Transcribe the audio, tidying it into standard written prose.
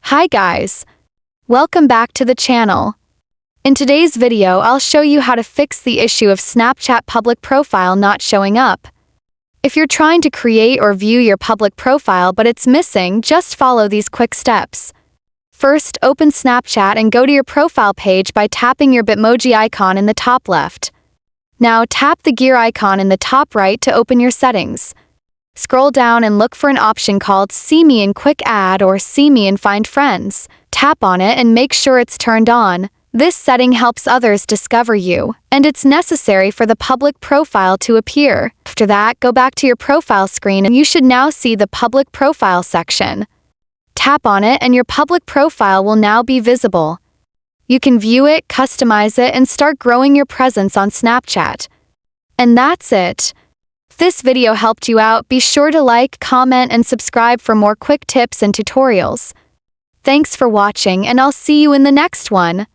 Hi guys! Welcome back to the channel. In today's video I'll show you how to fix the issue of Snapchat public profile not showing up. If you're trying to create or view your public profile but it's missing, just follow these quick steps. First, open Snapchat and go to your profile page by tapping your Bitmoji icon in the top left. Now tap the gear icon in the top right to open your settings. Scroll down and look for an option called See Me in Quick Add or See Me in Find Friends. Tap on it and make sure it's turned on. This setting helps others discover you, and it's necessary for the public profile to appear. After that, go back to your profile screen and you should now see the public profile section. Tap on it and your public profile will now be visible. You can view it, customize it, and start growing your presence on Snapchat. And that's it. If this video helped you out, be sure to like, comment, and subscribe for more quick tips and tutorials. Thanks for watching, and I'll see you in the next one.